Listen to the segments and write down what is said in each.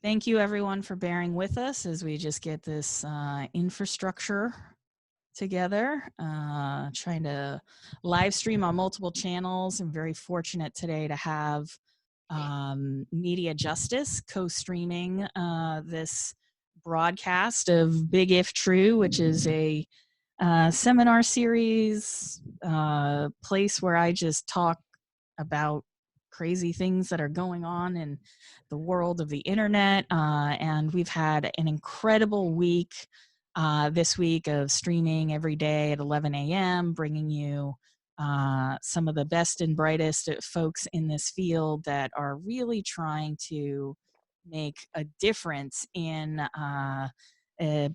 Thank you everyone for bearing with us as we just get this infrastructure together, trying to live stream on multiple channels. I'm very fortunate today to have MediaJustice co-streaming this broadcast of Big If True, which is a seminar series, place where I just talk about crazy things that are going on in the world of the internet. And we've had an incredible week this week of streaming every day at 11 a.m., bringing you some of the best and brightest folks in this field that are really trying to make a difference in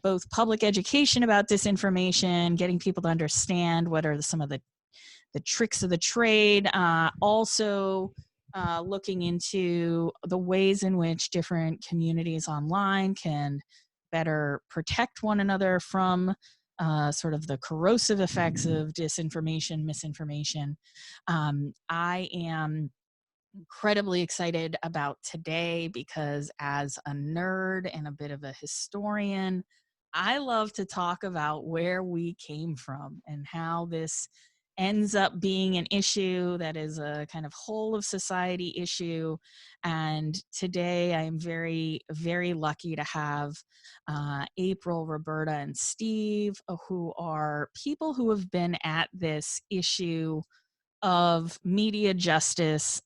both public education about disinformation, getting people to understand what are some of the tricks of the trade, also looking into the ways in which different communities online can better protect one another from sort of the corrosive effects of disinformation, misinformation. I am incredibly excited about today because as a nerd and a bit of a historian, I love to talk about where we came from and how this ends up being an issue that is a kind of whole of society issue. And today I am very, very lucky to have April, Roberta, and Steve, who are people who have been at this issue of media justice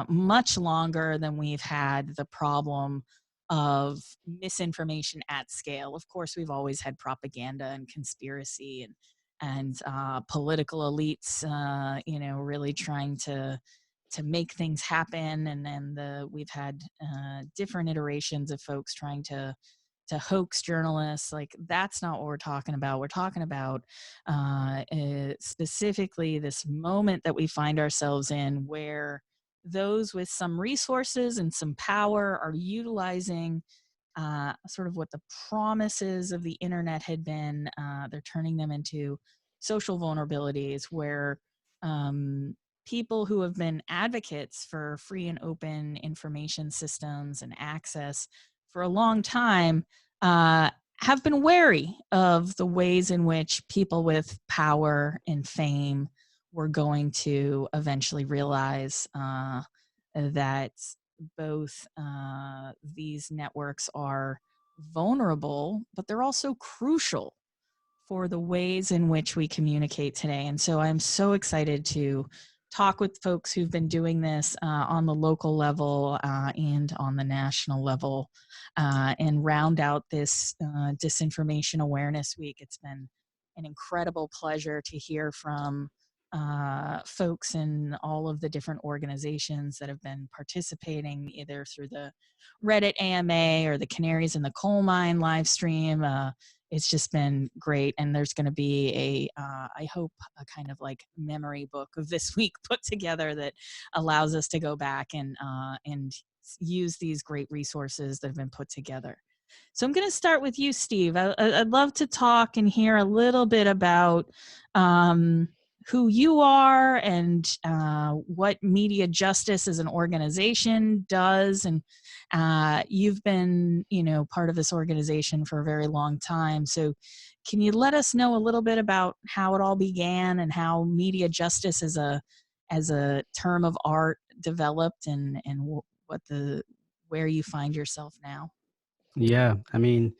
much longer than we've had the problem of misinformation at scale. Of course, we've always had propaganda and conspiracy and political elites, really trying to make things happen. And then we've had different iterations of folks trying to hoax journalists. Like, that's not what we're talking about. We're talking about specifically this moment that we find ourselves in, where those with some resources and some power are utilizing sort of what the promises of the internet had been. They're turning them into social vulnerabilities where people who have been advocates for free and open information systems and access for a long time have been wary of the ways in which people with power and fame were going to eventually realize that both these networks are vulnerable, but they're also crucial for the ways in which we communicate today. And so I'm so excited to talk with folks who've been doing this on the local level and on the national level and round out this Disinformation Awareness Week. It's been an incredible pleasure to hear from folks in all of the different organizations that have been participating, either through the Reddit AMA or the Canaries in the Coal Mine live stream. It's just been great. And there's going to be I hope, a kind of like memory book of this week put together that allows us to go back and use these great resources that have been put together. So I'm going to start with you, Steve. I'd love to talk and hear a little bit about who you are and what MediaJustice as an organization does. And you've been, part of this organization for a very long time. So can you let us know a little bit about how it all began and how MediaJustice as a term of art developed and where you find yourself now? Yeah, I mean,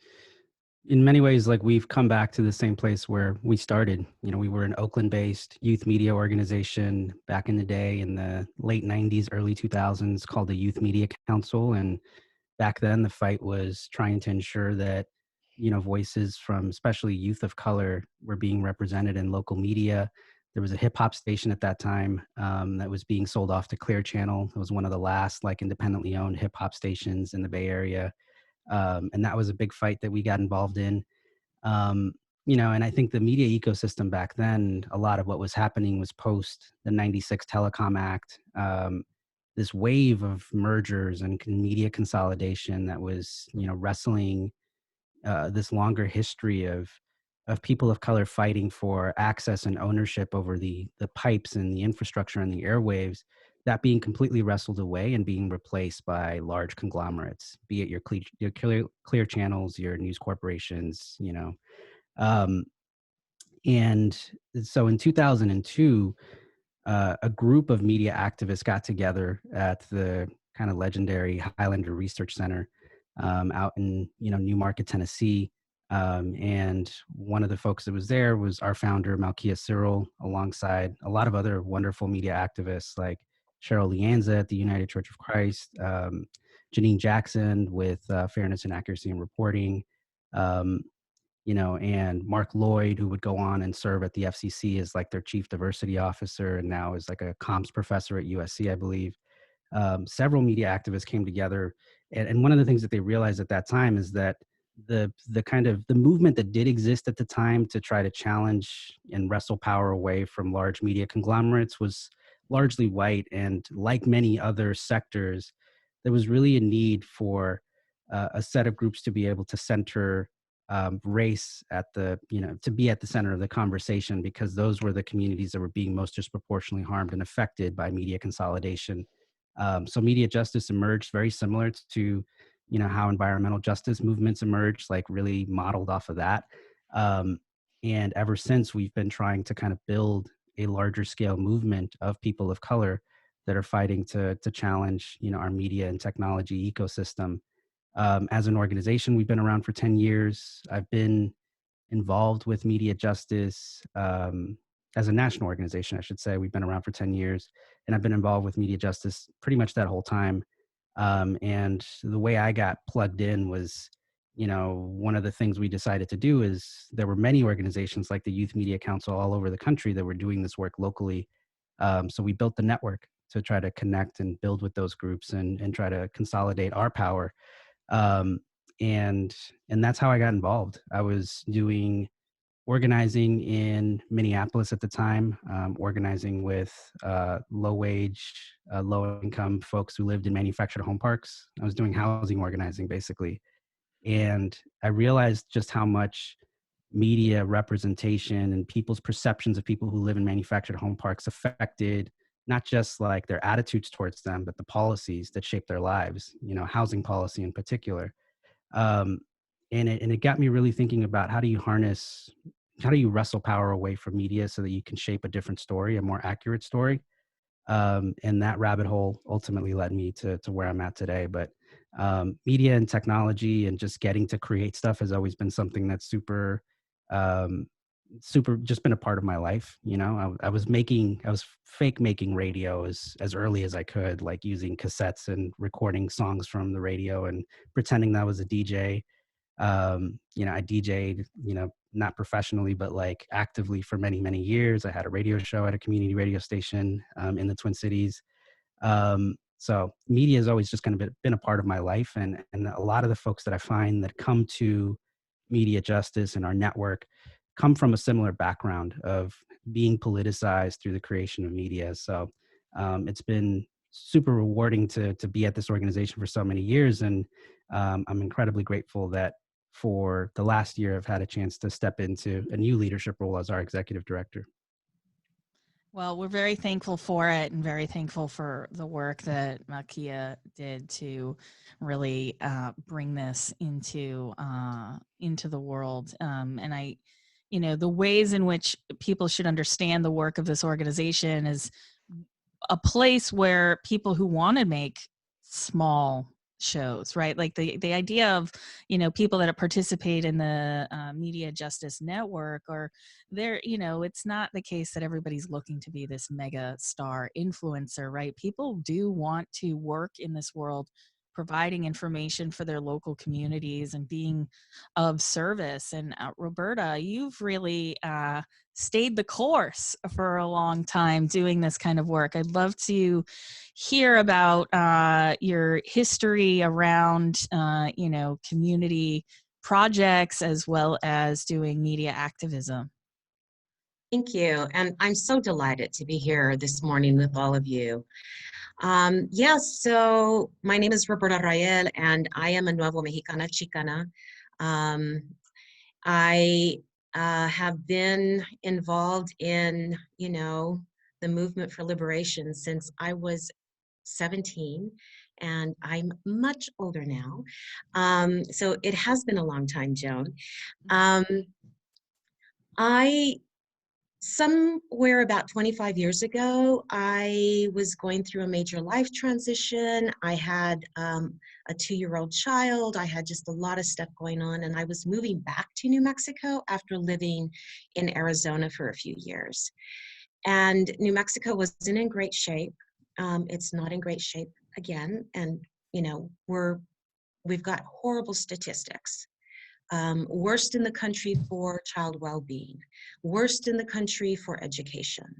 in many ways, like we've come back to the same place where we started. We were an Oakland-based youth media organization back in the day in the late 90s, early 2000s called the Youth Media Council. And back then the fight was trying to ensure that, voices from especially youth of color were being represented in local media. There was a hip hop station at that time that was being sold off to Clear Channel. It was one of the last like independently owned hip hop stations in the Bay Area. And that was a big fight that we got involved in. Um, and I think the media ecosystem back then, a lot of what was happening was post the 96 Telecom Act, this wave of mergers and media consolidation that was, wrestling this longer history of people of color fighting for access and ownership over the pipes and the infrastructure and the airwaves that being completely wrestled away and being replaced by large conglomerates, be it your clear channels, your news corporations, you know. Um, and so in 2002, a group of media activists got together at the kind of legendary Highlander Research Center out in Newmarket, Tennessee. And one of the folks that was there was our founder, Malkia Cyril, alongside a lot of other wonderful media activists like Cheryl Lianza at the United Church of Christ, Janine Jackson with Fairness and Accuracy in Reporting, um, and Mark Lloyd, who would go on and serve at the FCC as like their chief diversity officer and now is like a comms professor at USC, I believe. Several media activists came together, and one of the things that they realized at that time is that the kind of the movement that did exist at the time to try to challenge and wrestle power away from large media conglomerates was largely white, and like many other sectors, there was really a need for a set of groups to be able to center race at the to be at the center of the conversation, because those were the communities that were being most disproportionately harmed and affected by media consolidation. So media justice emerged very similar to, how environmental justice movements emerged, like really modeled off of that. Um, and ever since, we've been trying to kind of build a larger scale movement of people of color that are fighting to challenge, our media and technology ecosystem. As an organization, we've been around for 10 years. I've been involved with media justice as a national organization, I should say. We've been around for 10 years, and I've been involved with media justice pretty much that whole time. And the way I got plugged in was, one of the things we decided to do is there were many organizations like the Youth Media Council all over the country that were doing this work locally. So we built the network to try to connect and build with those groups and try to consolidate our power. Um, and that's how I got involved. I was doing organizing in Minneapolis at the time, organizing with low wage, low income folks who lived in manufactured home parks. I was doing housing organizing basically. And I realized just how much media representation and people's perceptions of people who live in manufactured home parks affected not just like their attitudes towards them, but the policies that shape their lives, housing policy in particular. Um, and it got me really thinking about how do you wrestle power away from media so that you can shape a different story, a more accurate story. And that rabbit hole ultimately led me to where I'm at today. But media and technology and just getting to create stuff has always been something that's um, super just been a part of my life. I was fake making radio as early as I could, like using cassettes and recording songs from the radio and pretending that I was a DJ. I DJ'd, not professionally, but like actively for many, many years. I had a radio show at a community radio station in the Twin Cities. So media has always just kind of been a part of my life. And a lot of the folks that I find that come to media justice and our network come from a similar background of being politicized through the creation of media. So it's been super rewarding to be at this organization for so many years. And I'm incredibly grateful that for the last year, I've had a chance to step into a new leadership role as our executive director. Well, we're very thankful for it and very thankful for the work that Makia did to really bring this into the world. And the ways in which people should understand the work of this organization is a place where people who want to make small shows, right? Like the idea of, people that participate in the Media Justice Network, or they're, it's not the case that everybody's looking to be this mega star influencer, right? People do want to work in this world providing information for their local communities and being of service. And Roberta, you've really stayed the course for a long time doing this kind of work. I'd love to hear about your history around, community projects as well as doing media activism. Thank you. And I'm so delighted to be here this morning with all of you. Yes, so my name is Roberta Rael, and I am a Nuevo Mexicana Chicana. I have been involved in, the movement for liberation since I was 17, and I'm much older now. So it has been a long time, Joan. Um, I Somewhere about 25 years ago, I was going through a major life transition. I had a 2-year-old child. I had just a lot of stuff going on, and I was moving back to New Mexico after living in Arizona for a few years. And New Mexico wasn't in great shape. It's not in great shape again, and you know we've got horrible statistics. Worst in the country for child well-being, worst in the country for education.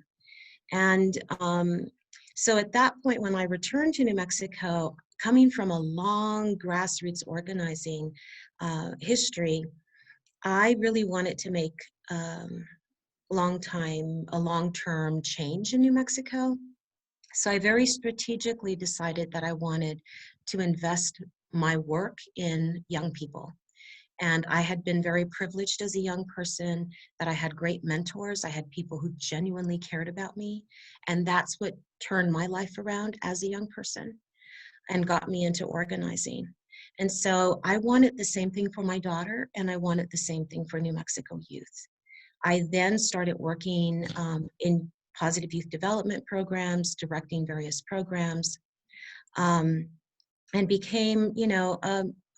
And so at that point, when I returned to New Mexico, coming from a long grassroots organizing history, I really wanted to make a long-term change in New Mexico. So I very strategically decided that I wanted to invest my work in young people. And I had been very privileged as a young person, that I had great mentors. I had people who genuinely cared about me. And that's what turned my life around as a young person and got me into organizing. And so I wanted the same thing for my daughter, and I wanted the same thing for New Mexico youth. I then started working in positive youth development programs, directing various programs, and became,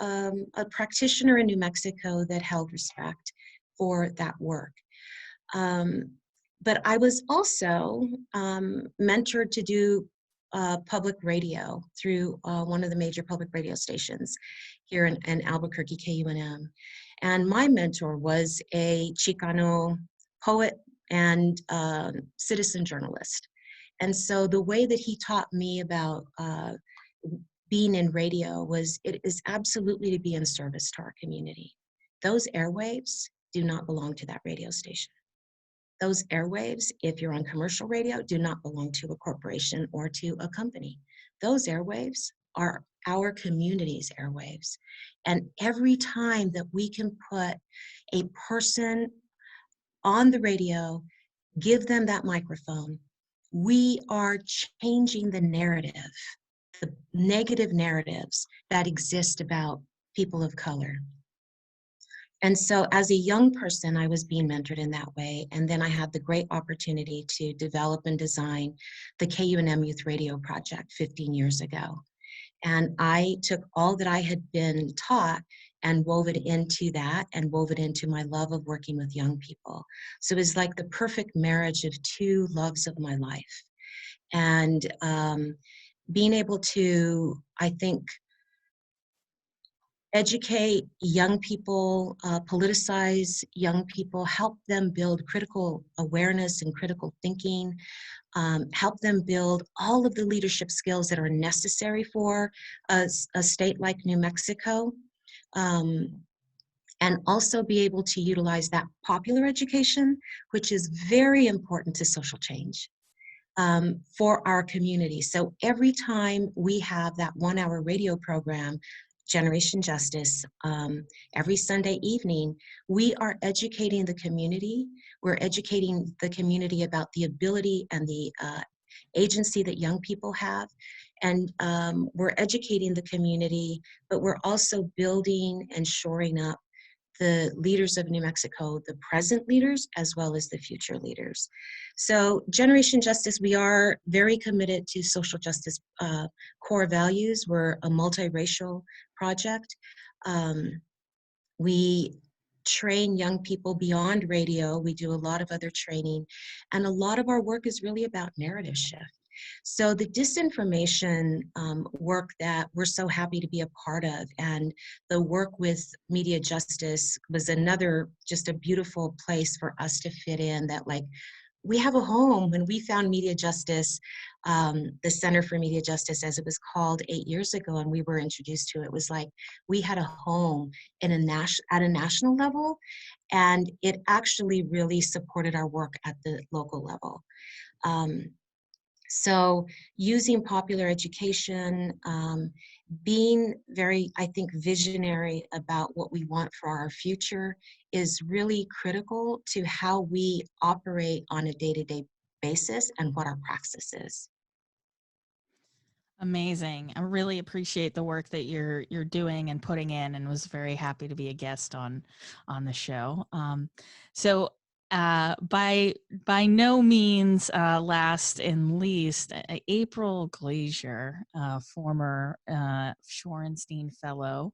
a practitioner in New Mexico that held respect for that work. But I was also mentored to do public radio through one of the major public radio stations here in Albuquerque, KUNM. And my mentor was a Chicano poet and citizen journalist. And so the way that he taught me about being in radio was, it is absolutely to be in service to our community. Those airwaves do not belong to that radio station. Those airwaves, if you're on commercial radio, do not belong to a corporation or to a company. Those airwaves are our community's airwaves. And every time that we can put a person on the radio, give them that microphone, we are changing the narrative, the negative narratives that exist about people of color. And so as a young person, I was being mentored in that way. And then I had the great opportunity to develop and design the KUNM Youth Radio Project 15 years ago. And I took all that I had been taught and wove it into that, and wove it into my love of working with young people. So it was like the perfect marriage of two loves of my life. And being able to, I think, educate young people, politicize young people, help them build critical awareness and critical thinking, help them build all of the leadership skills that are necessary for a state like New Mexico, and also be able to utilize that popular education, which is very important to social change. For our community. So every time we have that 1-hour radio program, Generation Justice, every Sunday evening, we are educating the community. We're educating the community about the ability and the agency that young people have. And we're educating the community, but we're also building and shoring up the leaders of New Mexico, the present leaders, as well as the future leaders. So Generation Justice, we are very committed to social justice core values. We're a multiracial project. We train young people beyond radio. We do a lot of other training, and a lot of our work is really about narrative shift. So the disinformation work that we're so happy to be a part of, and the work with MediaJustice was another, just a beautiful place for us to fit in, that like, we have a home. When we found MediaJustice, the Center for MediaJustice, as it was called 8 years ago, and we were introduced to it, was like we had a home in at a national level, and it actually really supported our work at the local level. So using popular education, being very, I think, visionary about what we want for our future is really critical to how we operate on a day-to-day basis and what our praxis is. Amazing. I really appreciate the work that you're doing and putting in, and was very happy to be a guest on the show. So by no means last and least, April Glazier, former Shorenstein Fellow,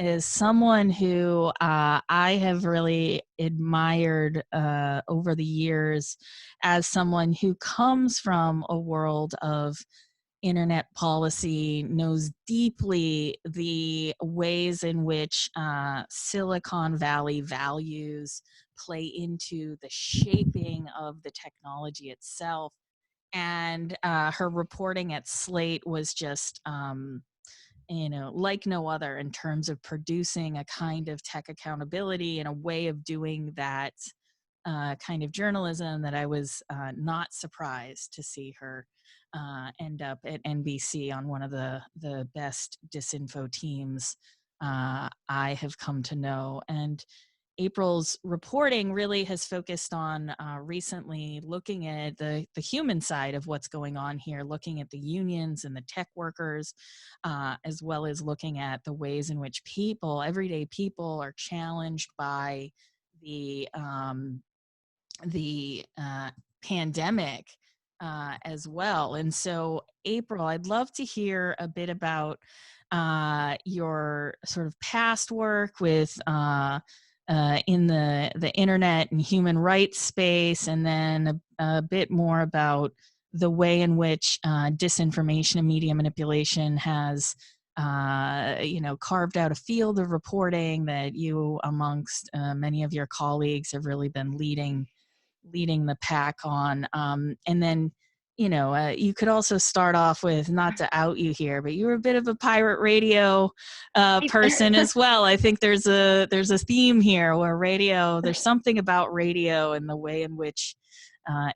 is someone who I have really admired over the years as someone who comes from a world of internet policy, knows deeply the ways in which Silicon Valley values play into the shaping of the technology itself. And her reporting at Slate was just, like no other in terms of producing a kind of tech accountability and a way of doing that kind of journalism that I was not surprised to see her end up at NBC on one of the best disinfo teams I have come to know. And April's reporting really has focused on recently looking at the human side of what's going on here, looking at the unions and the tech workers, as well as looking at the ways in which people, everyday people, are challenged by the pandemic as well. And so, April, I'd love to hear a bit about your sort of past work with in the internet and human rights space, and then a bit more about the way in which disinformation and media manipulation has carved out a field of reporting that you, amongst many of your colleagues, have really been leading the pack on. And then, you could also start off with, not to out you here, but you were a bit of a pirate radio person as well. I think there's a theme here where there's something about radio and the way in which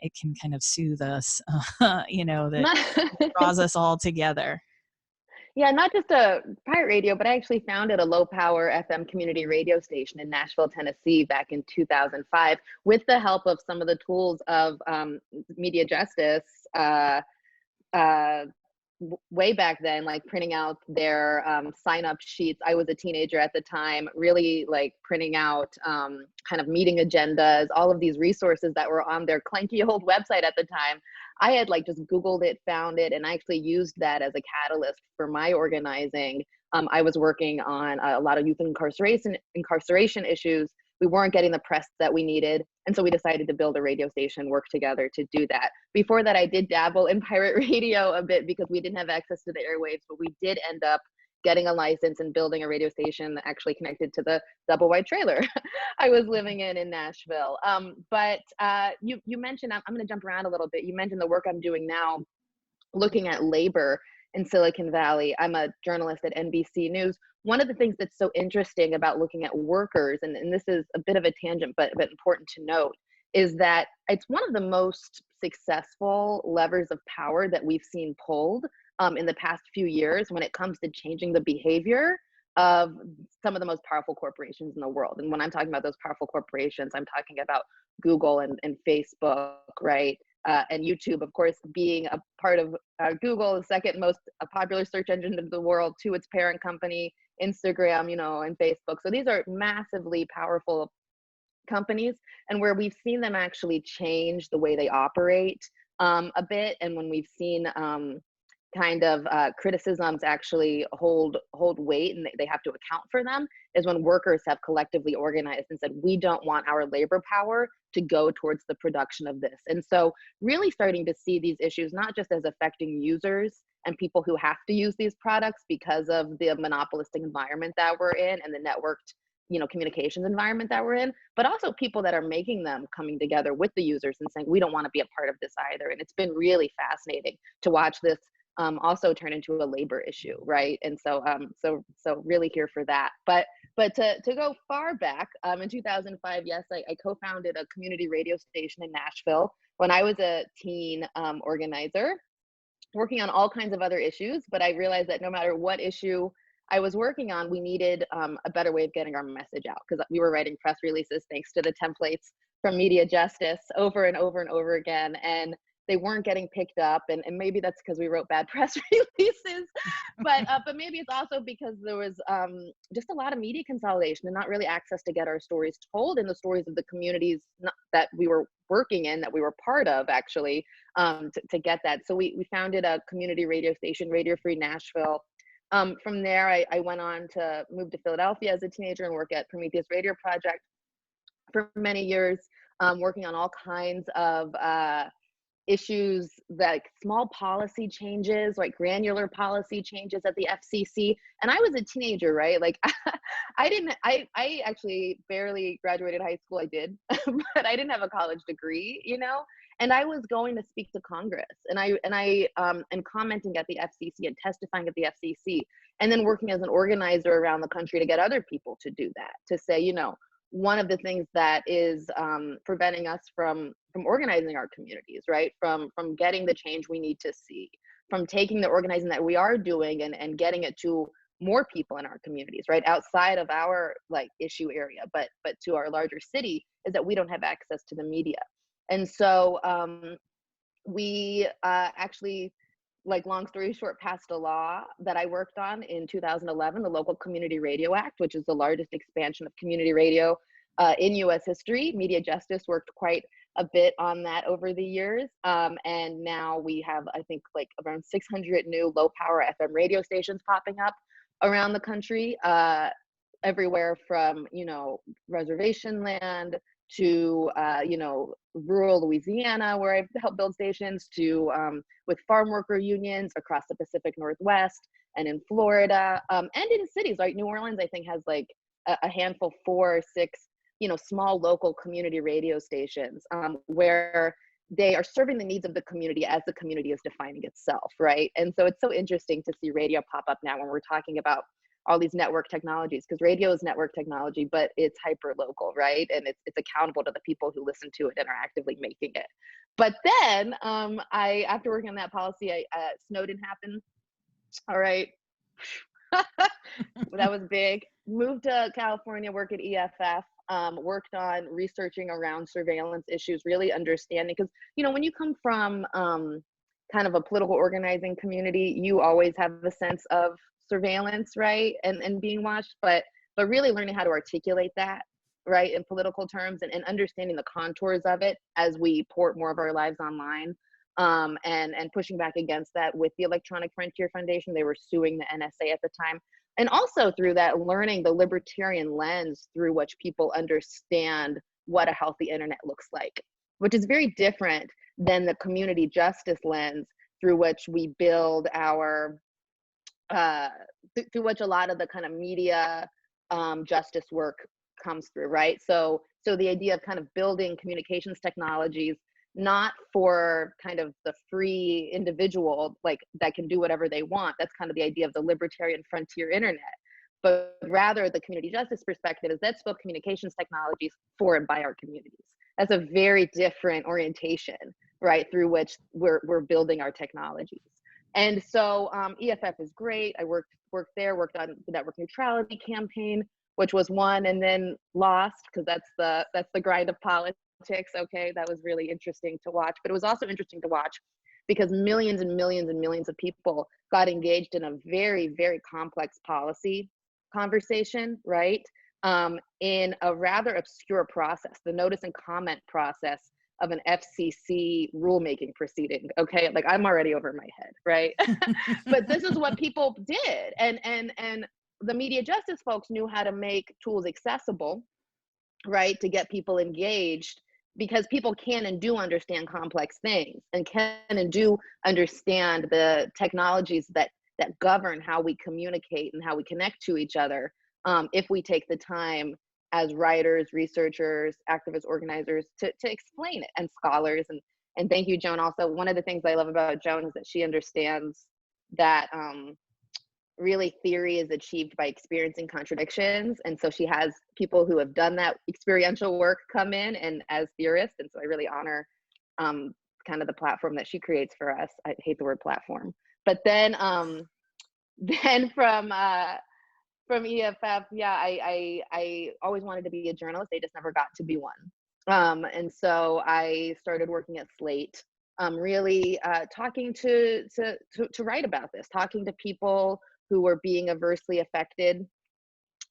it can kind of soothe us, that draws us all together. Yeah, not just a pirate radio, but I actually founded a low power FM community radio station in Nashville, Tennessee back in 2005 with the help of some of the tools of MediaJustice way back then, like printing out their sign up sheets. I was a teenager at the time, really like printing out kind of meeting agendas, all of these resources that were on their clunky old website at the time. I had like just Googled it, found it, and I actually used that as a catalyst for my organizing. I was working on a lot of youth incarceration issues. We weren't getting the press that we needed. And so we decided to build a radio station, work together to do that. Before that, I did dabble in pirate radio a bit because we didn't have access to the airwaves, but we did end up getting a license and building a radio station that actually connected to the double wide trailer I was living in Nashville. But you mentioned, I'm going to jump around a little bit. You mentioned the work I'm doing now, looking at labor in Silicon Valley. I'm a journalist at NBC News. One of the things that's so interesting about looking at workers, and this is a bit of a tangent, but important to note, is that it's one of the most successful levers of power that we've seen pulled in the past few years when it comes to changing the behavior of some of the most powerful corporations in the world. And when I'm talking about those powerful corporations, I'm talking about Google and Facebook, right? And YouTube, of course, being a part of Google, the second most popular search engine in the world, to its parent company, Instagram, and Facebook. So these are massively powerful companies, and where we've seen them actually change the way they operate a bit, and when we've seen kind of criticisms actually hold weight and they have to account for them, is when workers have collectively organized and said, we don't want our labor power to go towards the production of this. And so really starting to see these issues not just as affecting users and people who have to use these products because of the monopolistic environment that we're in and the networked communications environment that we're in, but also people that are making them coming together with the users and saying, we don't want to be a part of this either. And it's been really fascinating to watch this also turn into a labor issue, right? And so so really here for that. But to go far back, in 2005, yes, I co-founded a community radio station in Nashville when I was a teen organizer, working on all kinds of other issues. But I realized that no matter what issue I was working on, we needed a better way of getting our message out, because we were writing press releases thanks to the templates from MediaJustice over and over and over again, and they weren't getting picked up, and maybe that's because we wrote bad press releases, but maybe it's also because there was just a lot of media consolidation and not really access to get our stories told in the stories of the communities that we were working in, that we were part of, actually, to get that. So we founded a community radio station, Radio Free Nashville. From there, I went on to move to Philadelphia as a teenager and work at Prometheus Radio Project for many years, working on all kinds of issues, like small policy changes, like granular policy changes at the FCC. And I was a teenager, right? Like I actually barely graduated high school. I did, but I didn't have a college degree, you know? And I was going to speak to Congress, and commenting at the FCC and testifying at the FCC, and then working as an organizer around the country to get other people to do that, to say, you know, one of the things that is preventing us from organizing our communities, right? From getting the change we need to see, from taking the organizing that we are doing and getting it to more people in our communities, right? Outside of our like issue area, but to our larger city, is that we don't have access to the media. And so we actually, like, long story short, passed a law that I worked on in 2011, the Local Community Radio Act, which is the largest expansion of community radio in US history. MediaJustice worked quite a bit on that over the years. And now we have, I think, like around 600 new low power FM radio stations popping up around the country, everywhere from, you know, reservation land to, you know, rural Louisiana, where I've helped build stations, to with farm worker unions across the Pacific Northwest and in Florida, and in cities like New Orleans. I think has like a handful, 4 or 6, you know, small local community radio stations, where they are serving the needs of the community as the community is defining itself, right? And so it's so interesting to see radio pop up now when we're talking about all these network technologies, because radio is network technology, but it's hyper local, right? And it's accountable to the people who listen to it and are actively making it. But then after working on that policy, Snowden happened. All right. That was big. Moved to California, work at EFF, worked on researching around surveillance issues, really understanding, because, you know, when you come from kind of a political organizing community, you always have a sense of surveillance, right? And being watched, but really learning how to articulate that, right, in political terms, and understanding the contours of it as we port more of our lives online, and pushing back against that with the Electronic Frontier Foundation. They were suing the NSA at the time. And also through that, learning the libertarian lens through which people understand what a healthy internet looks like, which is very different than the community justice lens through which we build our through which a lot of the kind of media justice work comes through, right? So the idea of kind of building communications technologies, not for kind of the free individual, like, that can do whatever they want. That's kind of the idea of the libertarian frontier internet. But rather, the community justice perspective is, let's build communications technologies for and by our communities. That's a very different orientation, right, through which we're building our technologies. And so EFF is great. I worked there, worked on the network neutrality campaign, which was won and then lost, because that's the grind of politics. Okay, that was really interesting to watch. But it was also interesting to watch because millions and millions and millions of people got engaged in a very, very complex policy conversation, right? In a rather obscure process, the notice and comment process of an FCC rulemaking proceeding. Okay, like, I'm already over my head, right? But this is what people did, and the media justice folks knew how to make tools accessible, right, to get people engaged, because people can and do understand complex things, and can and do understand the technologies that govern how we communicate and how we connect to each other, if we take the time as writers, researchers, activists, organizers to explain it, and scholars. And thank you, Joan. Also, one of the things I love about Joan is that she understands that really theory is achieved by experiencing contradictions. And so she has people who have done that experiential work come in and as theorists. And so I really honor kind of the platform that she creates for us. I hate the word platform. But then from EFF, yeah, I always wanted to be a journalist. I just never got to be one. And so I started working at Slate, really talking to write about this, talking to people who were being adversely affected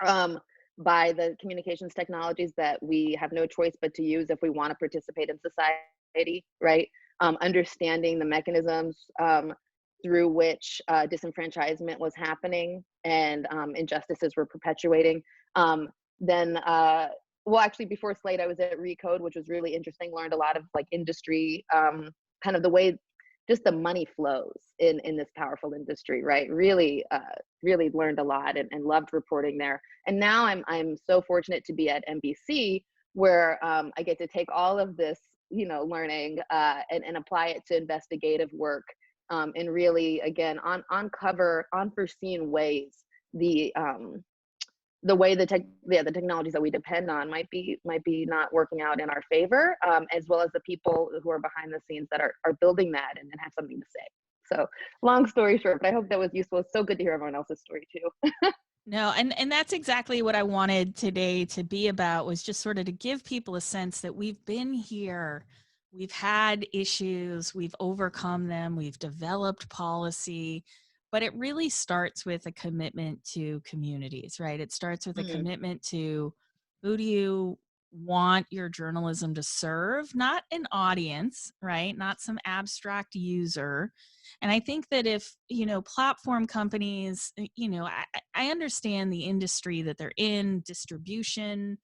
um, by the communications technologies that we have no choice but to use if we want to participate in society, right? Understanding the mechanisms through which disenfranchisement was happening and injustices were perpetuating. Then, well, actually, before Slate, I was at Recode, which was really interesting. Learned a lot of like industry, kind of the way just the money flows in this powerful industry, right? Really, really learned a lot and loved reporting there. And now I'm so fortunate to be at NBC, where I get to take all of this, you know, learning and apply it to investigative work, and really, again, uncover unforeseen ways the way the technologies that we depend on might be not working out in our favor, as well as the people who are behind the scenes that are building that and have something to say. So long story short, but I hope that was useful. It's so good to hear everyone else's story too. No, and that's exactly what I wanted today to be about, was just sort of to give people a sense that we've been here, we've had issues, we've overcome them, we've developed policy, but it really starts with a commitment to communities, right? It starts with a Mm, commitment to who do you want your journalism to serve, not an audience, right? Not some abstract user. And I think that if, you know, platform companies, you know, I understand the industry that they're in, distribution,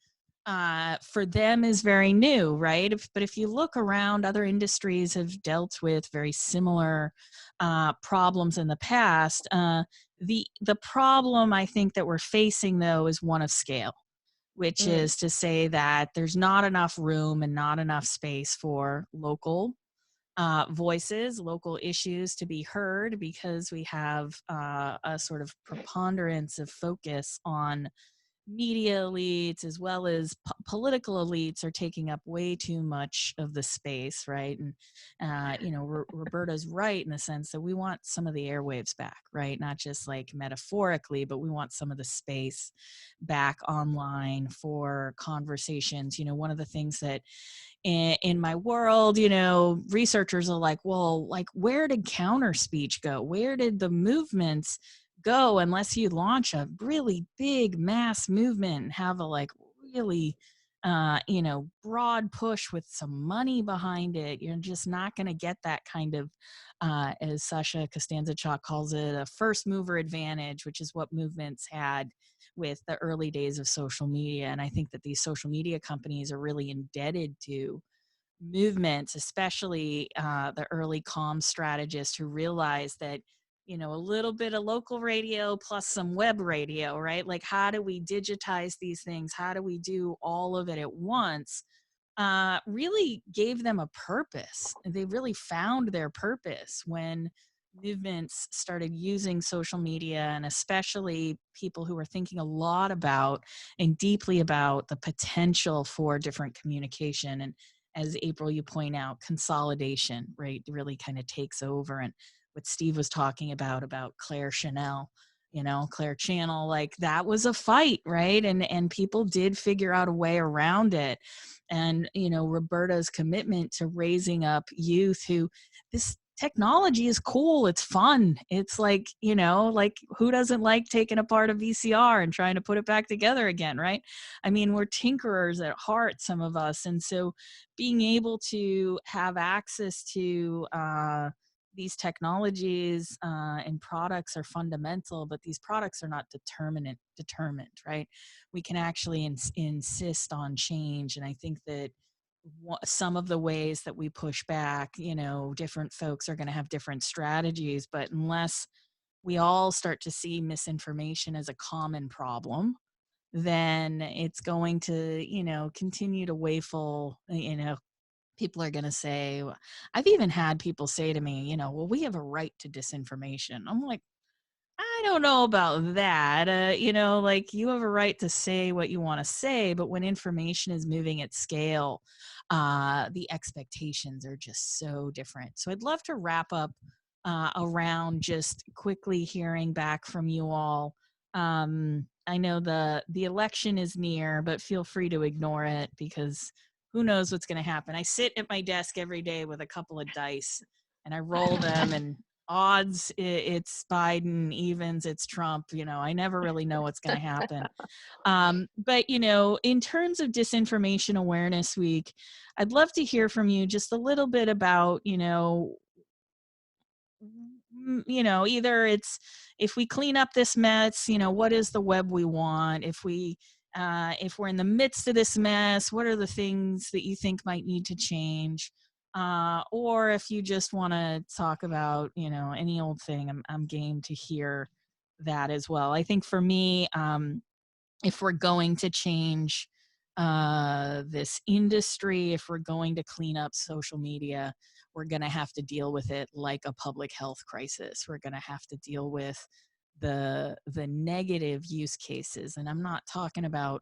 for them is very new, right? But if you look around, other industries have dealt with very similar problems in the past. The problem I think that we're facing, though, is one of scale, which mm, is to say that there's not enough room and not enough space for local voices, local issues to be heard, because we have a sort of preponderance of focus on media elites, as well as political elites are taking up way too much of the space, right? And you know, Roberta's right in the sense that we want some of the airwaves back, right? Not just like metaphorically, but we want some of the space back online for conversations. You know, one of the things that in my world, you know, researchers are like, well, like, where did counter speech go? Where did the movements go, unless you launch a really big mass movement and have a like really you know, broad push with some money behind it? You're just not going to get that kind of as Sasha Costanza-Chalk calls it, a first mover advantage, which is what movements had with the early days of social media. And I think that these social media companies are really indebted to movements, especially the early comm strategists who realized that, you know, a little bit of local radio plus some web radio, right? Like, how do we digitize these things? How do we do all of it at once? Really gave them a purpose. They really found their purpose when movements started using social media, and especially people who were thinking a lot about and deeply about the potential for different communication. And as April, you point out, consolidation, right, really kind of takes over. And what Steve was talking about Claire Chanel, you know, Claire Channel, like that was a fight, right? And people did figure out a way around it. And, you know, Roberta's commitment to raising up youth who, this technology is cool, it's fun, it's like, you know, like who doesn't like taking apart a VCR and trying to put it back together again, right? I mean, we're tinkerers at heart, some of us. And so being able to have access to these technologies and products are fundamental, but these products are not determined, right? We can actually insist on change. And I think that some of the ways that we push back, you know, different folks are going to have different strategies, but unless we all start to see misinformation as a common problem, then it's going to, you know, continue to wayful, you know, people are going to say, I've even had people say to me, you know, well, we have a right to disinformation. I'm like, I don't know about that. You know, like you have a right to say what you want to say, but when information is moving at scale, the expectations are just so different. So I'd love to wrap up around just quickly hearing back from you all. I know the election is near, but feel free to ignore it because who knows what's going to happen. I sit at my desk every day with a couple of dice and I roll them, and odds it's Biden, evens it's Trump. I never really know what's going to happen. But in terms of Disinformation Awareness Week, I'd love to hear from you just a little bit about, either it's, if we clean up this mess, what is the web we want? If we're in the midst of this mess, what are the things that you think might need to change? Or if you just want to talk about, any old thing, I'm game to hear that as well. I think for me, if we're going to change this industry, if we're going to clean up social media, we're going to have to deal with it like a public health crisis. We're going to have to deal with the negative use cases, and I'm not talking about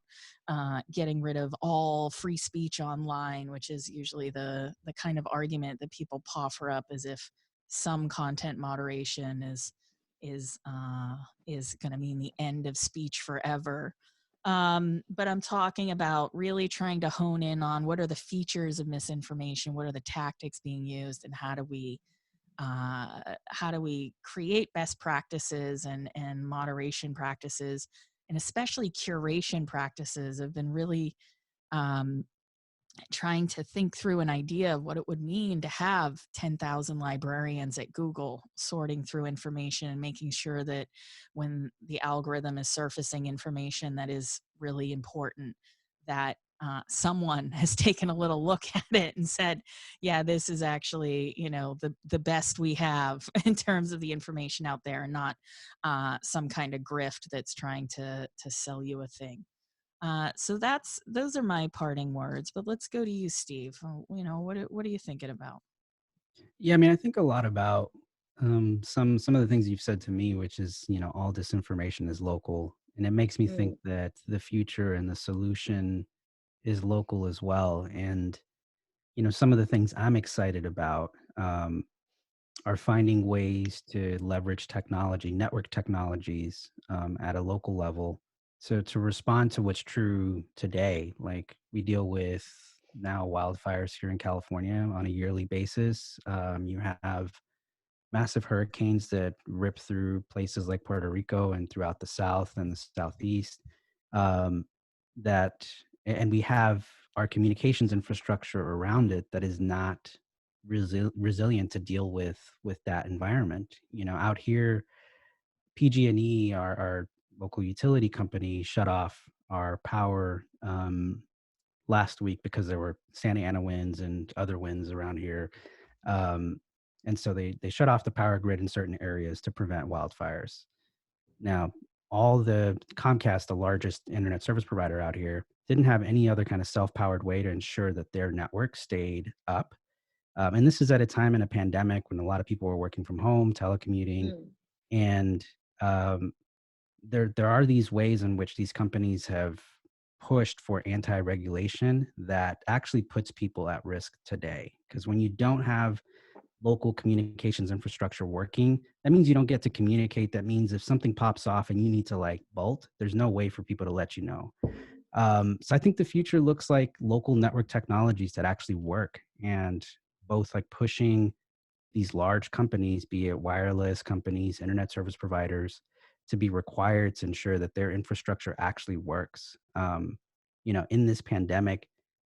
getting rid of all free speech online, which is usually the kind of argument that people offer up as if some content moderation is going to mean the end of speech forever. But I'm talking about really trying to hone in on what are the features of misinformation, what are the tactics being used, and how do we create best practices and moderation practices, and especially curation practices. I've been really trying to think through an idea of what it would mean to have 10,000 librarians at Google sorting through information and making sure that when the algorithm is surfacing information that is really important, that someone has taken a little look at it and said, yeah, this is actually, the best we have in terms of the information out there, and not some kind of grift that's trying to sell you a thing. So those are my parting words, but let's go to you, Steve. What are you thinking about? Yeah, I mean, I think a lot about some of the things you've said to me, which is, all disinformation is local, and it makes me think Mm, that the future and the solution is local as well. And some of the things I'm excited about are finding ways to leverage technology, network technologies, at a local level. So to respond to what's true today, like we deal with now wildfires here in California on a yearly basis. You have massive hurricanes that rip through places like Puerto Rico and throughout the South and the Southeast. Um, that and we have our communications infrastructure around it that is not resilient to deal with that environment. Out here, PG&E, our local utility company, shut off our power last week because there were Santa Ana winds and other winds around here. Um, and so they shut off the power grid in certain areas to prevent wildfires. Now, all the Comcast, the largest internet service provider out here, didn't have any other kind of self-powered way to ensure that their network stayed up. And this is at a time in a pandemic when a lot of people were working from home, telecommuting, mm, and um, there are these ways in which these companies have pushed for anti-regulation that actually puts people at risk today. Because when you don't have local communications infrastructure working, that means you don't get to communicate. That means if something pops off and you need to like bolt, there's no way for people to let you know. So I think the future looks like local network technologies that actually work, and both like pushing these large companies, be it wireless companies, internet service providers, to be required to ensure that their infrastructure actually works. In this pandemic,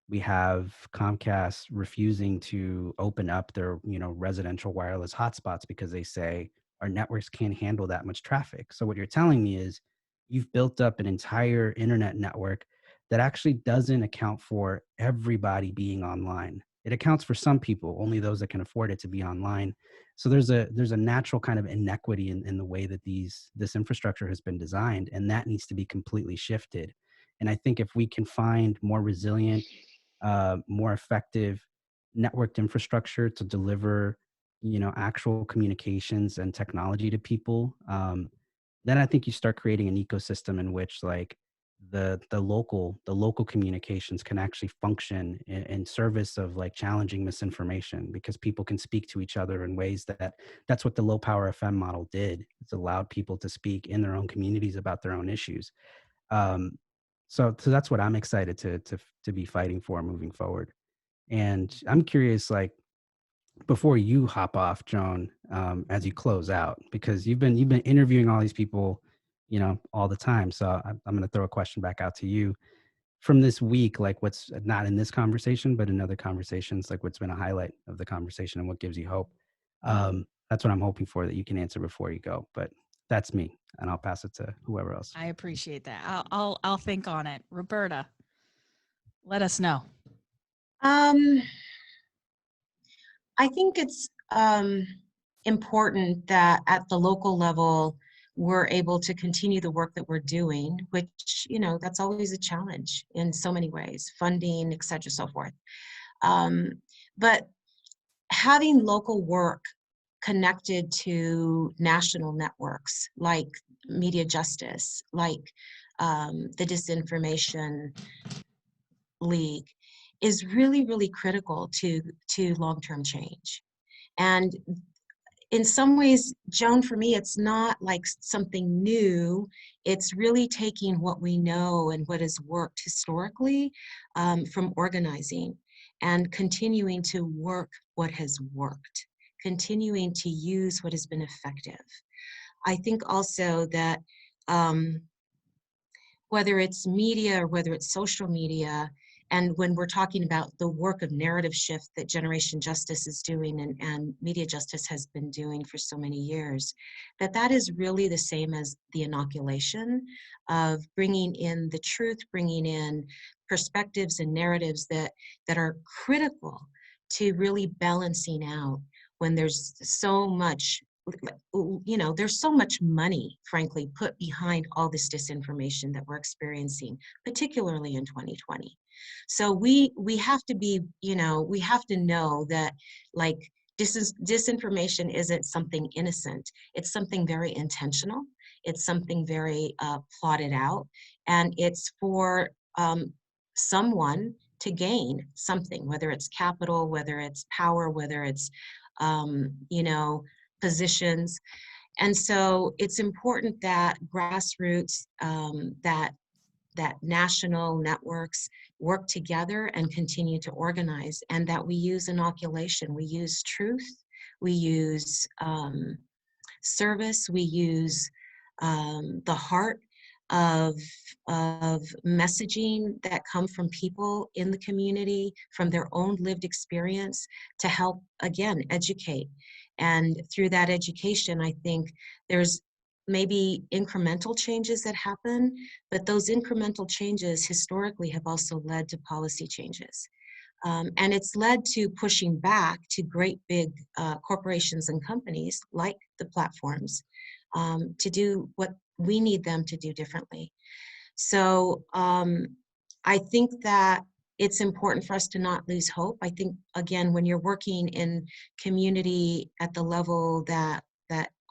we have Comcast refusing to open up their, residential wireless hotspots because they say our networks can't handle that much traffic. So what you're telling me is you've built up an entire internet network that actually doesn't account for everybody being online. It accounts for some people, only those that can afford it to be online. So there's a natural kind of inequity in the way that this infrastructure has been designed, and that needs to be completely shifted. And I think if we can find more resilient, more effective networked infrastructure to deliver, actual communications and technology to people, then I think you start creating an ecosystem in which like the local communications can actually function in service of like challenging misinformation, because people can speak to each other in ways that's what the low power FM model did. It's allowed people to speak in their own communities about their own issues. Um, so that's what I'm excited to be fighting for moving forward. And I'm curious, like, before you hop off, Joan, as you close out, because you've been interviewing all these people, all the time. So I'm going to throw a question back out to you from this week. Like, what's not in this conversation, but in other conversations, like what's been a highlight of the conversation and what gives you hope? That's what I'm hoping for, that you can answer before you go. But that's me, and I'll pass it to whoever else. I appreciate that. I'll think on it. Roberta, let us know. I think it's important that at the local level, we're able to continue the work that we're doing, which, that's always a challenge in so many ways, funding, et cetera, so forth. But having local work connected to national networks like MediaJustice, like the Disinformation League, is really, really critical to long-term change. And in some ways, Joan, for me, it's not like something new. It's really taking what we know and what has worked historically from organizing and continuing to work what has worked, continuing to use what has been effective. I think also that whether it's media or whether it's social media, and when we're talking about the work of narrative shift that Generation Justice is doing and MediaJustice has been doing for so many years, that is really the same as the inoculation of bringing in the truth, bringing in perspectives and narratives that are critical to really balancing out when there's so much there's so much money, frankly, put behind all this disinformation that we're experiencing, particularly in 2020. So we have to be, we have to know that, like, disinformation isn't something innocent. It's something very intentional. It's something very plotted out, and it's for someone to gain something, whether it's capital, whether it's power, whether it's positions. And so it's important that grassroots, that national networks work together and continue to organize, and that we use inoculation, we use truth, we use service, we use the heart of messaging that come from people in the community, from their own lived experience, to help, again, educate. And through that education, I think there's maybe incremental changes that happen, but those incremental changes historically have also led to policy changes. And it's led to pushing back to great big corporations and companies like the platforms to do what we need them to do differently. So I think that it's important for us to not lose hope. I think, again, when you're working in community at the level that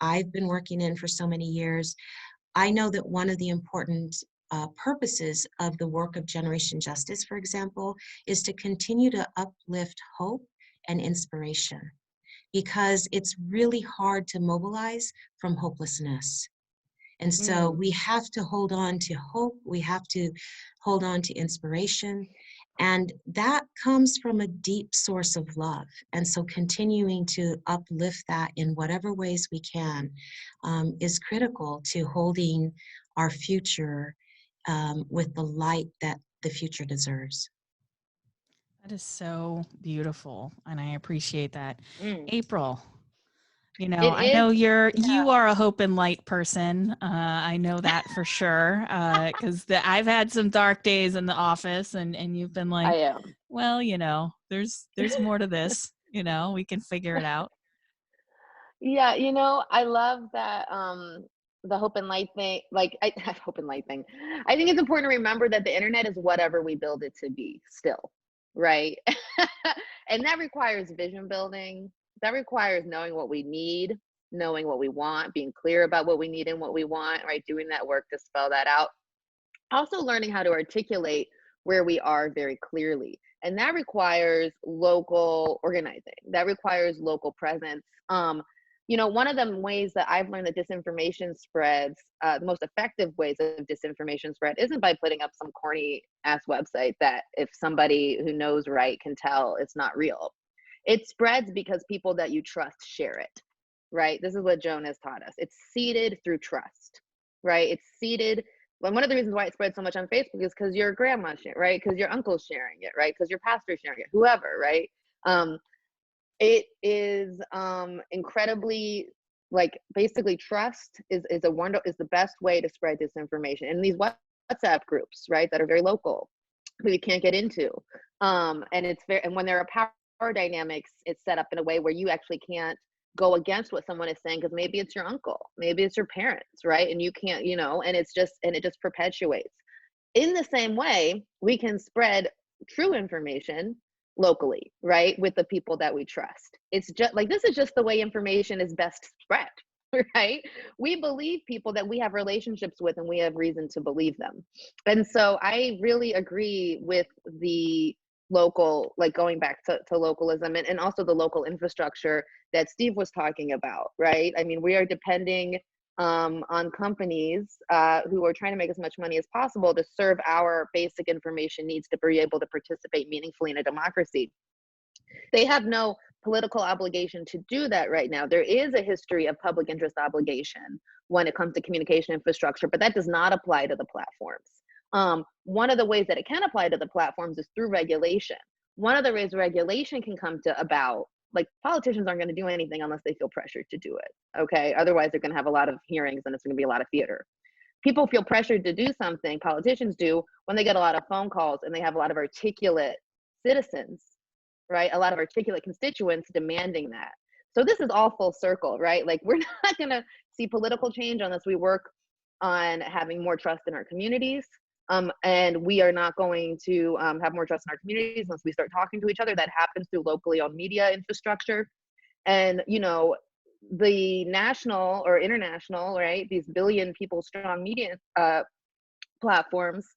I've been working in for so many years, I know that one of the important purposes of the work of Generation Justice, for example, is to continue to uplift hope and inspiration, because it's really hard to mobilize from hopelessness. And so we have to hold on to hope, we have to hold on to inspiration, and that comes from a deep source of love. And so continuing to uplift that in whatever ways we can is critical to holding our future with the light that the future deserves. That is so beautiful, and I appreciate that. Mm. April, It I know is, you are a hope and light person. I know that for sure, because I've had some dark days in the office, and you've been I like, am. well, there's more to this. We can figure it out. Yeah, I love that the hope and light thing, like I hope and light thing. I think it's important to remember that the internet is whatever we build it to be still, right? And that requires vision building. That requires knowing what we need, knowing what we want, being clear about what we need and what we want, right? Doing that work to spell that out. Also learning how to articulate where we are very clearly. And that requires local organizing. That requires local presence. one of the ways that I've learned that disinformation spreads, the most effective ways of disinformation spread isn't by putting up some corny ass website that if somebody who knows right can tell it's not real. It spreads because people that you trust share it, right? This is what Joan has taught us. It's seeded through trust, right? It's seeded. Well, one of the reasons why it spreads so much on Facebook is because your grandma's sharing, right? Because your uncle's sharing it, right? Because your pastor's sharing it, whoever, right? It is incredibly, like, basically trust is the best way to spread disinformation. And these WhatsApp groups, right, that are very local, that we can't get into, and when there are power dynamics, it's set up in a way where you actually can't go against what someone is saying, because maybe it's your uncle, maybe it's your parents, right? And you can't, and it just perpetuates. In the same way, we can spread true information locally, right, with the people that we trust. It's just like, this is just the way information is best spread, right? We believe people that we have relationships with, and we have reason to believe them. And so I really agree with the local, like, going back to localism, and also the local infrastructure that Steve was talking about, right? I mean, we are depending on companies who are trying to make as much money as possible to serve our basic information needs to be able to participate meaningfully in a democracy. They have no political obligation to do that right now. There is a history of public interest obligation when it comes to communication infrastructure, but that does not apply to the platforms. One of the ways that it can apply to the platforms is through regulation. One of the ways regulation can come to about, like, politicians aren't going to do anything unless they feel pressured to do it, okay? Otherwise, they're going to have a lot of hearings and it's going to be a lot of theater. People feel pressured to do something, politicians do, when they get a lot of phone calls and they have a lot of articulate citizens, right? A lot of articulate constituents demanding that. So this is all full circle, right? Like, we're not going to see political change unless we work on having more trust in our communities. And we are not going to have more trust in our communities unless we start talking to each other. That happens through locally owned media infrastructure. And, the national or international, right, these billion people strong media platforms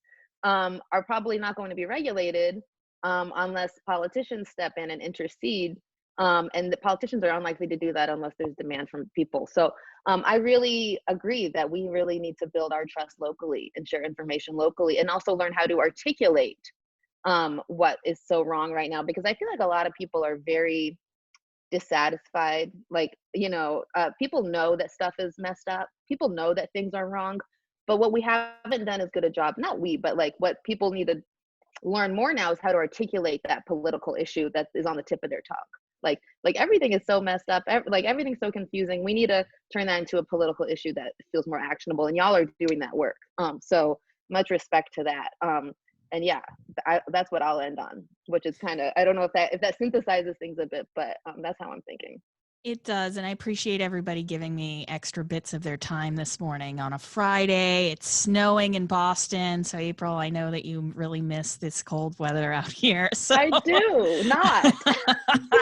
are probably not going to be regulated unless politicians step in and intercede. And the politicians are unlikely to do that unless there's demand from people. So I really agree that we really need to build our trust locally and share information locally, and also learn how to articulate what is so wrong right now, because I feel like a lot of people are very dissatisfied. Like, people know that stuff is messed up. People know that things are wrong. But what we haven't done as good a job, not we, but like what people need to learn more now, is how to articulate that political issue that is on the tip of their tongue. Like everything is so messed up, like everything's so confusing. We need to turn that into a political issue that feels more actionable, and y'all are doing that work. So much respect to that. And yeah, that's what I'll end on, which is kind of, I don't know if that synthesizes things a bit, but that's how I'm thinking. It does, and I appreciate everybody giving me extra bits of their time this morning on a Friday. It's snowing in Boston, so April, I know that you really miss this cold weather out here. So I do not.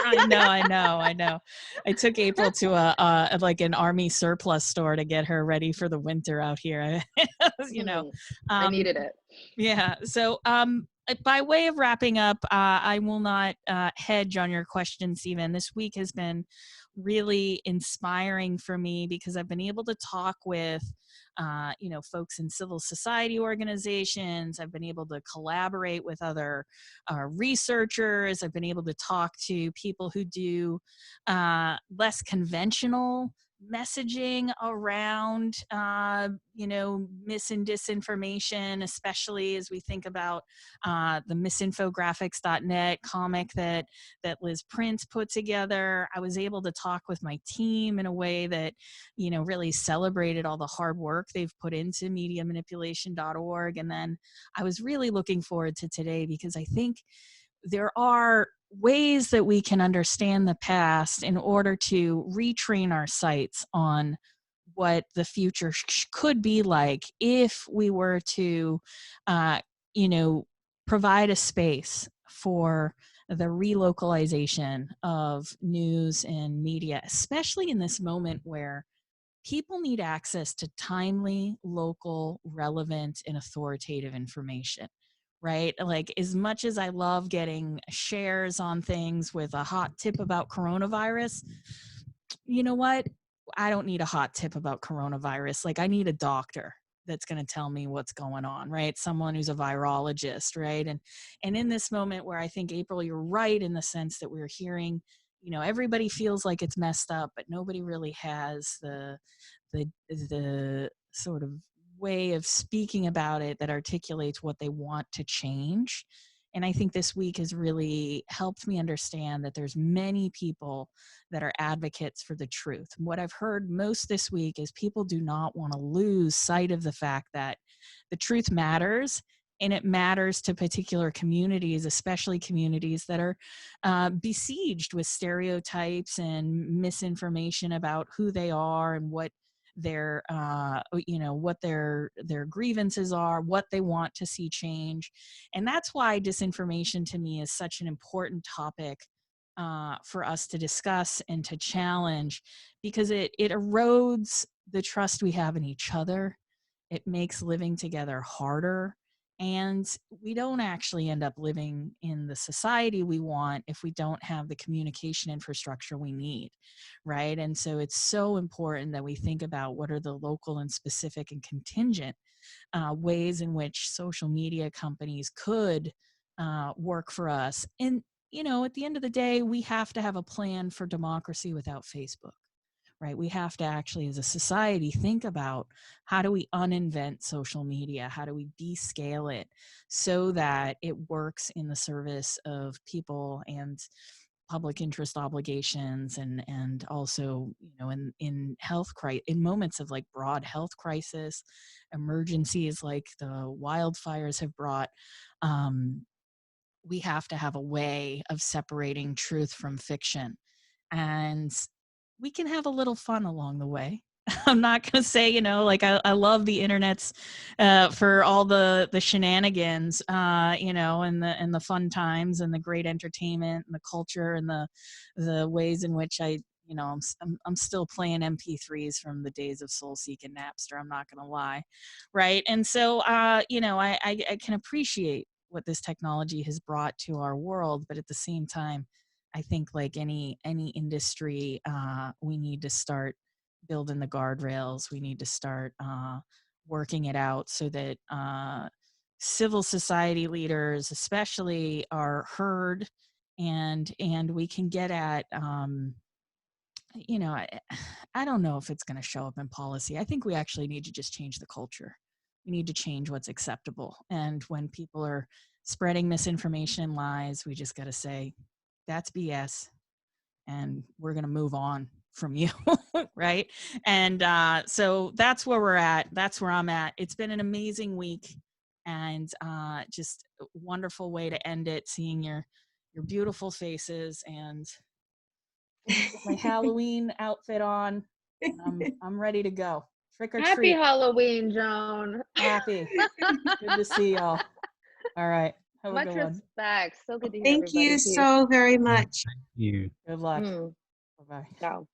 I know. I took April to a like an army surplus store to get her ready for the winter out here. I needed it. Yeah. So by way of wrapping up, I will not hedge on your question, Stephen. This week has been really inspiring for me because I've been able to talk with, folks in civil society organizations. I've been able to collaborate with other researchers. I've been able to talk to people who do less conventional messaging around mis and disinformation, especially as we think about the misinfographics.net comic that Liz Prince put together. I was able to talk with my team in a way that really celebrated all the hard work they've put into mediamanipulation.org. And then I was really looking forward to today because I think there are ways that we can understand the past in order to retrain our sights on what the future could be like if we were to, provide a space for the relocalization of news and media, especially in this moment where people need access to timely, local, relevant, and authoritative information. Right? Like, as much as I love getting shares on things with a hot tip about coronavirus, you know what? I don't need a hot tip about coronavirus. Like, I need a doctor that's going to tell me what's going on, right? Someone who's a virologist, right? And in this moment where I think, April, you're right in the sense that we're hearing, you know, everybody feels like it's messed up, but nobody really has the sort of way of speaking about it that articulates what they want to change. And I think this week has really helped me understand that there's many people that are advocates for the truth. What I've heard most this week is people do not want to lose sight of the fact that the truth matters, and it matters to particular communities, especially communities that are besieged with stereotypes and misinformation about who they are and what their what their grievances are, what they want to see change. And that's why disinformation to me is such an important topic for us to discuss and to challenge, because it erodes the trust we have in each other. It makes living together harder, and we don't actually end up living in the society we want if we don't have the communication infrastructure we need, right? And so it's so important that we think about what are the local and specific and contingent ways in which social media companies could work for us. And, you know, at the end of the day, we have to have a plan for democracy without Facebook, right? We have to actually, as a society, think about how do we uninvent social media? How do we descale it so that it works in the service of people and public interest obligations, and also, you know, in in moments of like broad health crisis, emergencies like the wildfires have brought, we have to have a way of separating truth from fiction. And we can have a little fun along the way. I'm not going to say, you know, like I love the internets for all the shenanigans, you know, and the fun times and the great entertainment and the culture and the ways in which you know, I'm still playing MP3s from the days of SoulSeek and Napster. I'm not going to lie, right? And so, you know, I can appreciate what this technology has brought to our world, but at the same time, I think like any industry, we need to start building the guardrails. We need to start working it out so that civil society leaders, especially, are heard, and we can get at, you know, I don't know if it's going to show up in policy. I think we actually need to just change the culture. We need to change what's acceptable. And when people are spreading misinformation and lies, we just got to say, that's BS, and we're going to move on from you, right? And so that's where we're at. That's where I'm at. It's been an amazing week, and just a wonderful way to end it, seeing your beautiful faces, and put my Halloween outfit on. I'm ready to go. Trick or Happy treat. Halloween, Joan. Happy. Good to see y'all. All right. Have a Much good one. respect. So good to hear Thank everybody. you Peace. so very much. You. Good luck. Mm. Bye-bye. Ciao.